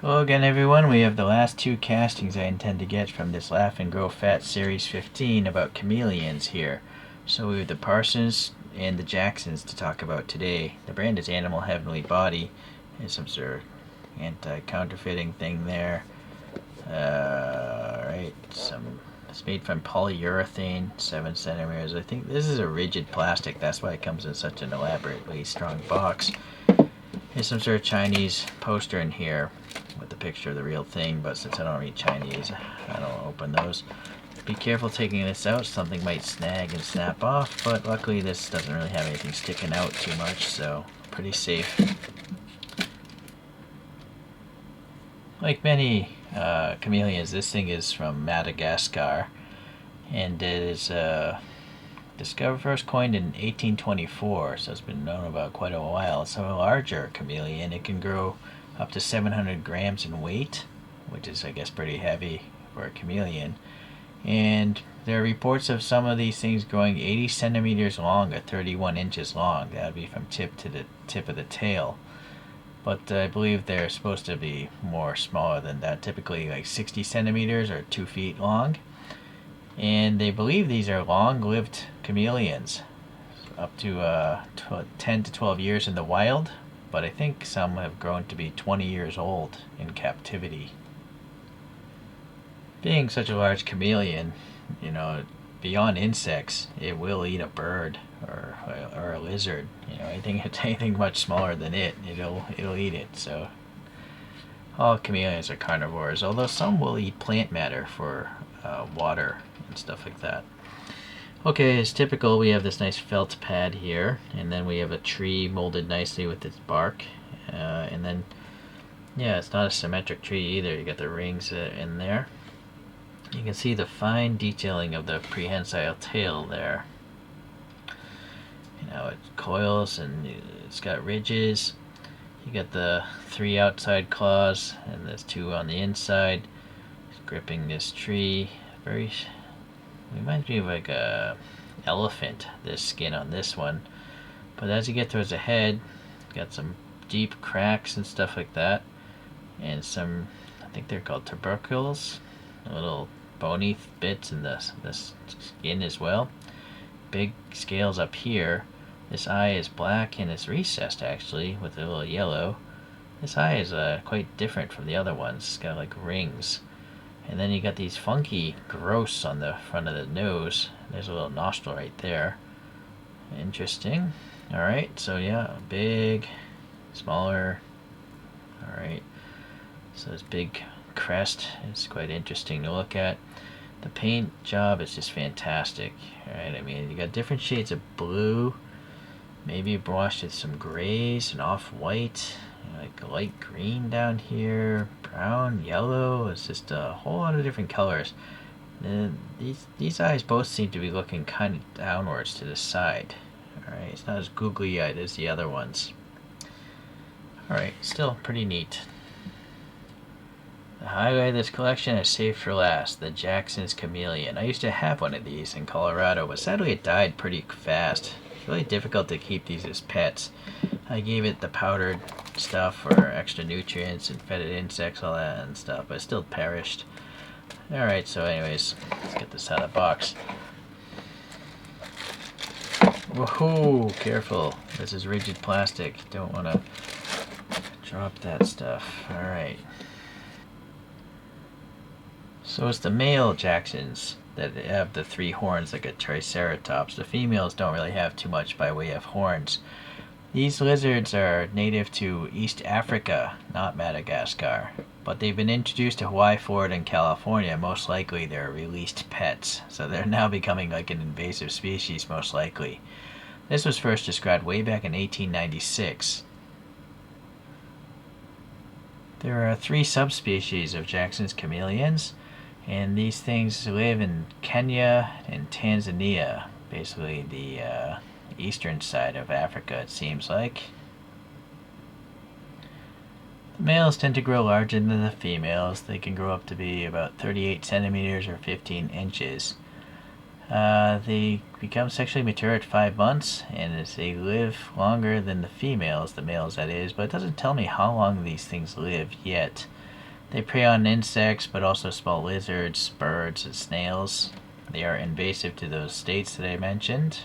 Hello again, everyone. We have the last two castings I intend to get from this Laugh and Grow Fat Series 15 about chameleons here. So we have the Parsons and the Jacksons to talk about today. The brand is Animal Heavenly Body. There's some sort of anti-counterfeiting thing there. Alright, it's made from polyurethane, 7 centimeters. I think this is a rigid plastic. That's why it comes in such an elaborately strong box. There's some sort of Chinese poster in here with the picture of the real thing, but since I don't read Chinese, I don't open those. Be careful taking this out. Something might snag and snap off, but luckily this doesn't really have anything sticking out too much, so pretty safe. Like many chameleons, this thing is from Madagascar, and it is discovered first coined in 1824, so it's been known about quite a while. It's a larger chameleon. It can grow up to 700 grams in weight, which is, I guess, pretty heavy for a chameleon. And there are reports of some of these things growing 80 centimeters long or 31 inches long. That would be from tip to the tip of the tail. But I believe they're supposed to be more smaller than that, typically like 60 centimeters or 2 feet long. And they believe these are long-lived chameleons, up to 10 to 12 years in the wild, but I think some have grown to be 20 years old in captivity. Being such a large chameleon, beyond insects, it will eat a bird or a lizard. Anything much smaller than it'll eat it. So all chameleons are carnivores, although some will eat plant matter for water and stuff like that. Okay, as typical, we have this nice felt pad here, and then we have a tree molded nicely with its bark, and then, yeah, it's not a symmetric tree either. You got the rings in there. You can see the fine detailing of the prehensile tail there. It coils and it's got ridges. You got the 3 outside claws, and there's 2 on the inside. It's gripping this tree. Reminds me of like a elephant, this skin on this one. But as you get towards the head, got some deep cracks and stuff like that. And some, I think they're called tubercles, little bony bits in the skin as well. Big scales up here. This eye is black and it's recessed actually with a little yellow. This eye is quite different from the other ones. It's got like rings. And then you got these funky growths on the front of the nose. There's a little nostril right there. Interesting. Alright, so yeah, big, smaller. Alright, so this big crest is quite interesting to look at. The paint job is just fantastic. Alright, I mean, you got different shades of blue, maybe washed with some grays and off-white, like light green down here, brown, yellow. It's just a whole lot of different colors. And these eyes both seem to be looking kind of downwards to the side. Alright, it's not as googly-eyed as the other ones. Alright, still pretty neat. The highlight of this collection is saved for last, the Jackson's Chameleon. I used to have one of these in Colorado, but sadly it died pretty fast. It's really difficult to keep these as pets. I gave it the powdered stuff for extra nutrients and fed it insects, all that and stuff, but it still perished. Alright, so anyways, let's get this out of the box. Woohoo! Careful. This is rigid plastic. Don't want to drop that stuff. Alright. So it's the male Jacksons that have the 3 horns like a triceratops. The females don't really have too much by way of horns. These lizards are native to East Africa, not Madagascar, but they've been introduced to Hawaii, Florida, and California. Most likely they're released pets, so they're now becoming like an invasive species, most likely. This was first described way back in 1896. There are 3 subspecies of Jackson's chameleons, and these things live in Kenya and Tanzania, basically the eastern side of Africa, it seems like. The males tend to grow larger than the females. They can grow up to be about 38 centimeters or 15 inches. They become sexually mature at 5 months, and as they live longer than the females, the males that is, but it doesn't tell me how long these things live yet. They prey on insects, but also small lizards, birds, and snails. They are invasive to those states that I mentioned.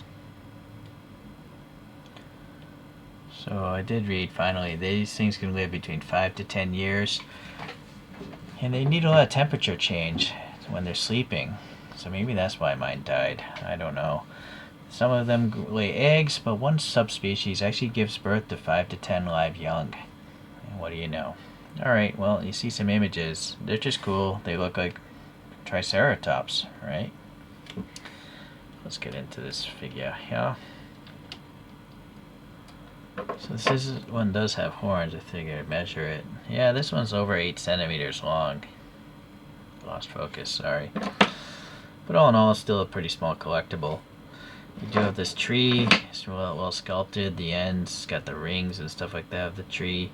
So I did read, finally, these things can live between 5 to 10 years. And they need a lot of temperature change when they're sleeping. So maybe that's why mine died. I don't know. Some of them lay eggs, but one subspecies actually gives birth to 5 to 10 live young. And what do you know? Alright, well, you see some images. They're just cool. They look like Triceratops, right? Let's get into this figure here. So this one does have horns. I figured I'd measure it. Yeah, this one's over 8 centimeters long. Lost focus, sorry. But all in all, it's still a pretty small collectible. You do have this tree. It's well sculpted. The ends got the rings and stuff like that of the tree.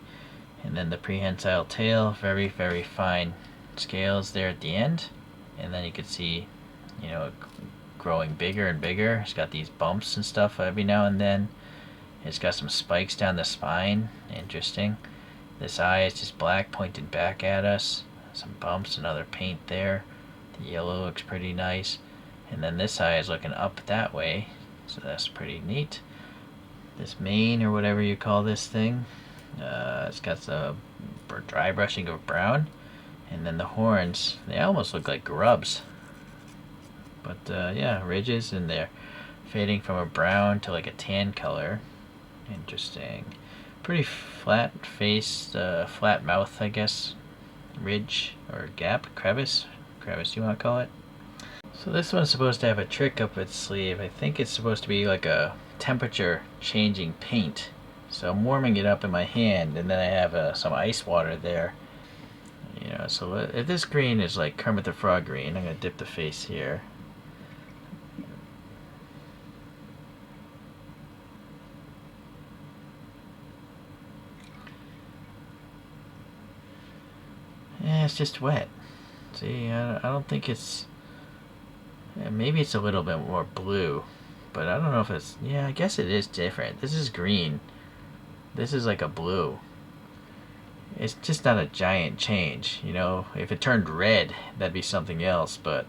And then the prehensile tail. Very, very fine scales there at the end. And then you can see, you know, it growing bigger and bigger. It's got these bumps and stuff every now and then. It's got some spikes down the spine. Interesting. This eye is just black, pointed back at us. Some bumps and other paint there. The yellow looks pretty nice. And then this eye is looking up that way. So that's pretty neat. This mane, or whatever you call this thing, it's got the dry brushing of brown. And then the horns, they almost look like grubs. But yeah, ridges, and they're fading from a brown to like a tan color. Interesting. Pretty flat face, flat mouth, I guess. Ridge or gap, crevice, you want to call it. So this one's supposed to have a trick up its sleeve. I think it's supposed to be like a temperature changing paint. So I'm warming it up in my hand, and then I have some ice water there. You know, so if this green is like Kermit the Frog green, I'm gonna dip the face here. Yeah, it's just wet. See, I don't think it's... maybe it's a little bit more blue, but I don't know if it's... yeah, I guess it is different. This is green. This is like a blue. It's just not a giant change, you know? If it turned red, that'd be something else, but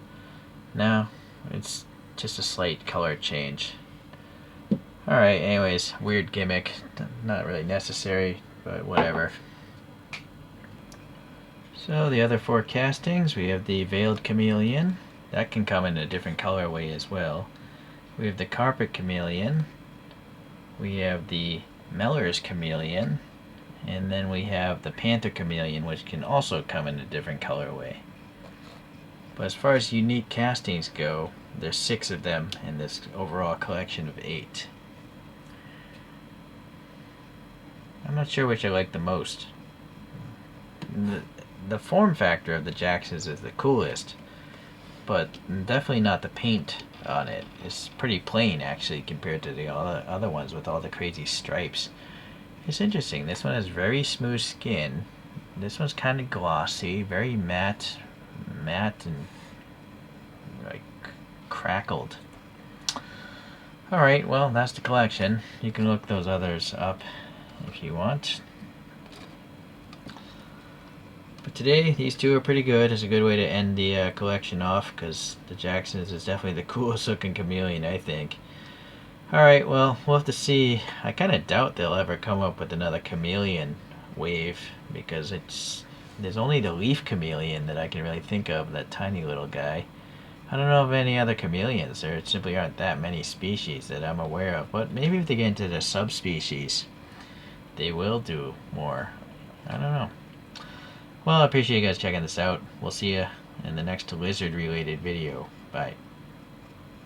no, it's just a slight color change. Alright, anyways, weird gimmick. Not really necessary, but whatever. So the other 4 castings, we have the veiled chameleon. That can come in a different colorway as well. We have the carpet chameleon. We have the Meller's chameleon. And then we have the panther chameleon, which can also come in a different colorway. But as far as unique castings go, there's 6 of them in this overall collection of 8. I'm not sure which I like the most. The form factor of the Jacksons is the coolest, but definitely not the paint on it. It's pretty plain actually compared to the other ones with all the crazy stripes. It's interesting. This one has very smooth skin. This one's kind of glossy, very matte and like crackled. Alright, well, that's the collection. You can look those others up if you want. But today, these 2 are pretty good. It's a good way to end the collection off, because the Jacksons is definitely the coolest looking chameleon, I think. Alright, well, we'll have to see. I kind of doubt they'll ever come up with another chameleon wave, because there's only the leaf chameleon that I can really think of, that tiny little guy. I don't know of any other chameleons. There simply aren't that many species that I'm aware of, but maybe if they get into the subspecies, they will do more. I don't know. Well, I appreciate you guys checking this out. We'll see you in the next lizard-related video. Bye.